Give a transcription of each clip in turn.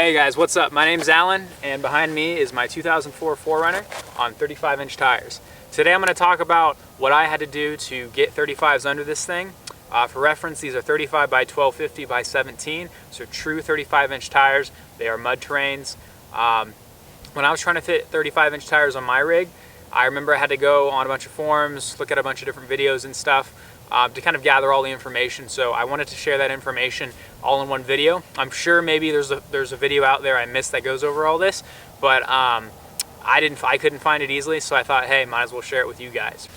Hey guys, what's up? My name's Alan, and behind me is my 2004 4Runner on 35-inch tires. Today I'm going to talk about what I had to do to get 35s under this thing. For reference, these are 35 by 1250 by 17, so true 35-inch tires. They are mud terrains. When I was trying to fit 35-inch tires on my rig, I remember I had to go on a bunch of forums, look at a bunch of different videos and stuff to kind of gather all the information. So I wanted to share that information all in one video. I'm sure maybe there's a video out there I missed that goes over all this, but I couldn't find it easily, so I thought, hey, might as well share it with you guys.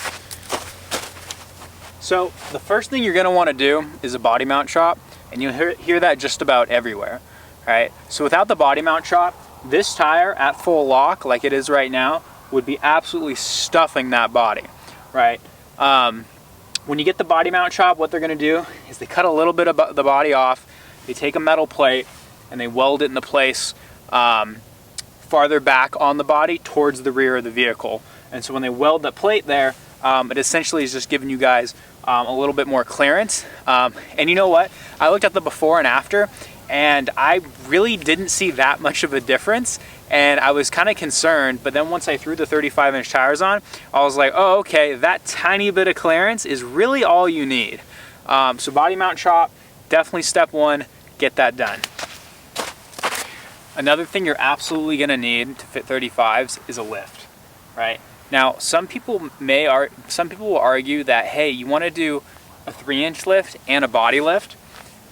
So the first thing you're going to want to do is a body mount chop, and you'll hear that just about everywhere. Right? So without the body mount chop, this tire at full lock, like it is right now, would be absolutely stuffing that body. Right? When you get the body mount chop, what they're going to do is they cut a little bit of the body off, they take a metal plate, and they weld it into place farther back on the body towards the rear of the vehicle. And so when they weld that plate there, it essentially is just giving you guys a little bit more clearance. And you know what? I looked at the before and after, and I really didn't see that much of a difference. And I was kind of concerned, but then once I threw the 35-inch tires on, I was like, oh, okay, that tiny bit of clearance is really all you need. So body mount chop, definitely step one, get that done. Another thing you're absolutely gonna need to fit 35s is a lift, right? Now, some people will argue that, hey, you wanna do a 3-inch lift and a body lift.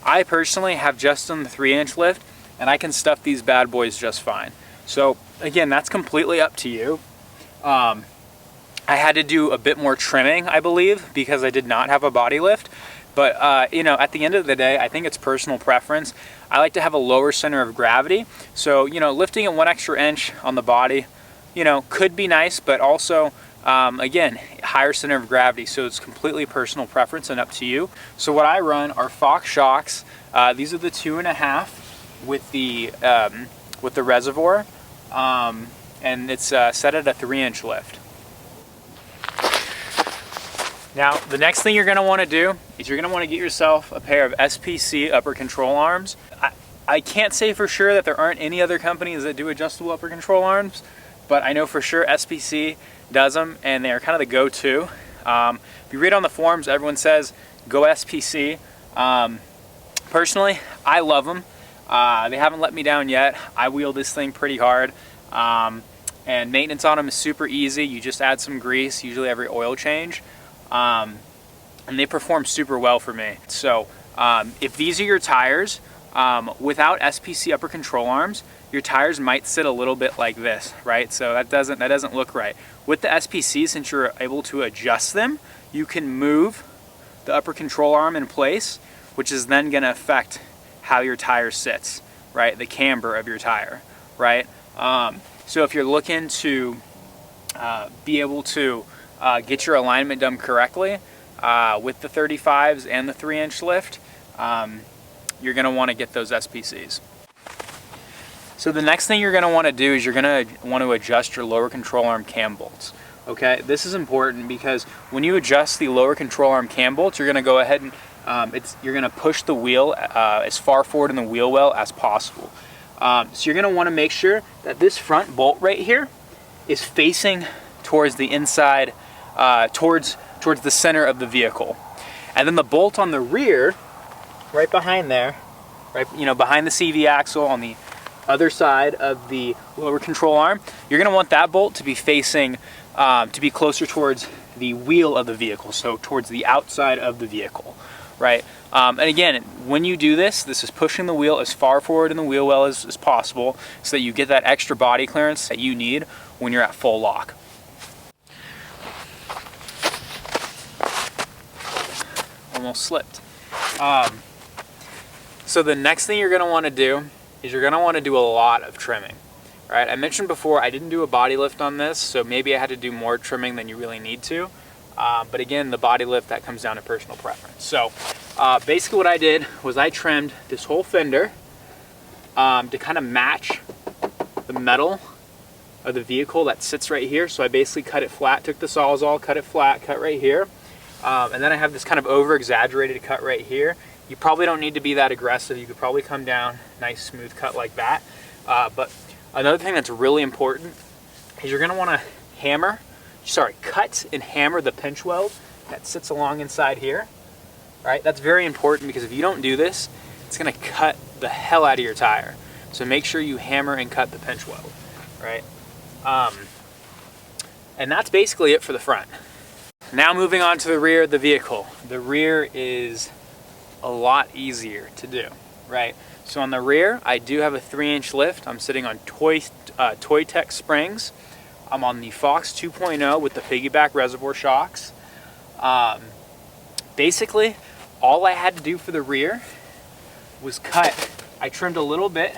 I personally have just done the 3-inch lift, and I can stuff these bad boys just fine. So again, that's completely up to you. I had to do a bit more trimming, I believe, because I did not have a body lift. But you know, at the end of the day, I think it's personal preference. I like to have a lower center of gravity. So, you know, lifting it 1 extra inch on the body, you know, could be nice, but also, again, higher center of gravity. So it's completely personal preference and up to you. So what I run are Fox shocks. These are the 2.5 with the reservoir. And it's set at a 3-inch lift. Now, the next thing you're going to want to do is you're going to want to get yourself a pair of SPC upper control arms. I can't say for sure that there aren't any other companies that do adjustable upper control arms, but I know for sure SPC does them, and they are kind of the go-to. If you read on the forums, everyone says go SPC. Personally, I love them. They haven't let me down yet. I wheel this thing pretty hard, and maintenance on them is super easy. You just add some grease, usually every oil change, and they perform super well for me. So if these are your tires, without SPC upper control arms, your tires might sit a little bit like this, right? So that doesn't look right. With the SPC, since you're able to adjust them, you can move the upper control arm in place, which is then going to affect how your tire sits, right? The camber of your tire, right? So if you're looking to be able to get your alignment done correctly with the 35s and the 3-inch lift, you're going to want to get those SPCs. So the next thing you're going to want to do is you're going to want to adjust your lower control arm cam bolts. Okay, this is important because when you adjust the lower control arm cam bolts, you're going to go ahead and you're going to push the wheel as far forward in the wheel well as possible. So you're going to want to make sure that this front bolt right here is facing towards the inside, towards the center of the vehicle. And then the bolt on the rear, right behind there, right, you know, behind the CV axle on the other side of the lower control arm, you're going to want that bolt to be facing, to be closer towards the wheel of the vehicle, so towards the outside of the vehicle. Right, and again, when you do this, this is pushing the wheel as far forward in the wheel well as possible so that you get that extra body clearance that you need when you're at full lock. Almost slipped. So the next thing you're going to want to do is you're going to want to do a lot of trimming. Right, I mentioned before I didn't do a body lift on this, so maybe I had to do more trimming than you really need to. But again, the body lift, that comes down to personal preference. So basically what I did was I trimmed this whole fender to kind of match the metal of the vehicle that sits right here. So I basically cut it flat, took the Sawzall, cut it flat, cut right here. And then I have this kind of over-exaggerated cut right here. You probably don't need to be that aggressive. You could probably come down, nice smooth cut like that. But another thing that's really important is you're gonna wanna cut and hammer the pinch weld that sits along inside here. Right? That's very important because if you don't do this, it's gonna cut the hell out of your tire. So make sure you hammer and cut the pinch weld, right? And that's basically it for the front. Now moving on to the rear of the vehicle. The rear is a lot easier to do, right? So on the rear, I do have a 3-inch lift. I'm sitting on Toy Tech springs. I'm on the Fox 2.0 with the piggyback reservoir shocks. Basically, all I had to do for the rear was I trimmed a little bit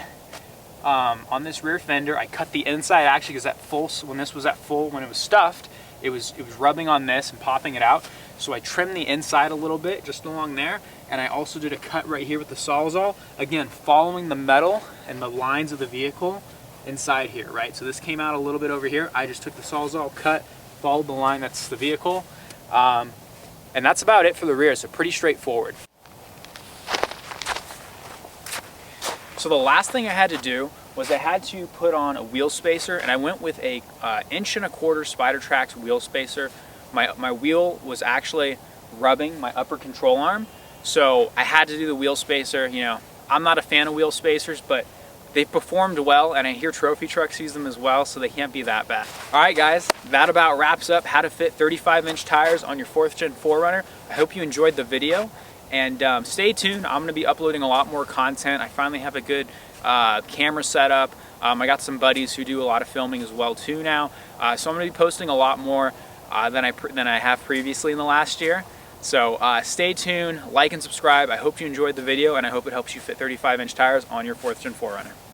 on this rear fender. I cut the inside actually because when this was at full, when it was stuffed, it was rubbing on this and popping it out. So I trimmed the inside a little bit just along there, and I also did a cut right here with the Sawzall. Again, following the metal and the lines of the vehicle inside here, right? So this came out a little bit over here. I just took the Sawzall, cut, followed the line that's the vehicle. And that's about it for the rear, so pretty straightforward. So the last thing I had to do was I had to put on a wheel spacer, and I went with a 1.25 inch Spider Trax wheel spacer. My wheel was actually rubbing my upper control arm, so I had to do the wheel spacer. You know, I'm not a fan of wheel spacers, but they performed well, and I hear trophy trucks use them as well, so they can't be that bad. All right, guys, that about wraps up how to fit 35-inch tires on your 4th Gen 4Runner. I hope you enjoyed the video, and stay tuned. I'm gonna be uploading a lot more content. I finally have a good camera setup. I got some buddies who do a lot of filming as well too now, so I'm gonna be posting a lot more than I have previously in the last year. So stay tuned, like and subscribe. I hope you enjoyed the video, and I hope it helps you fit 35-inch tires on your 4th Gen 4Runner.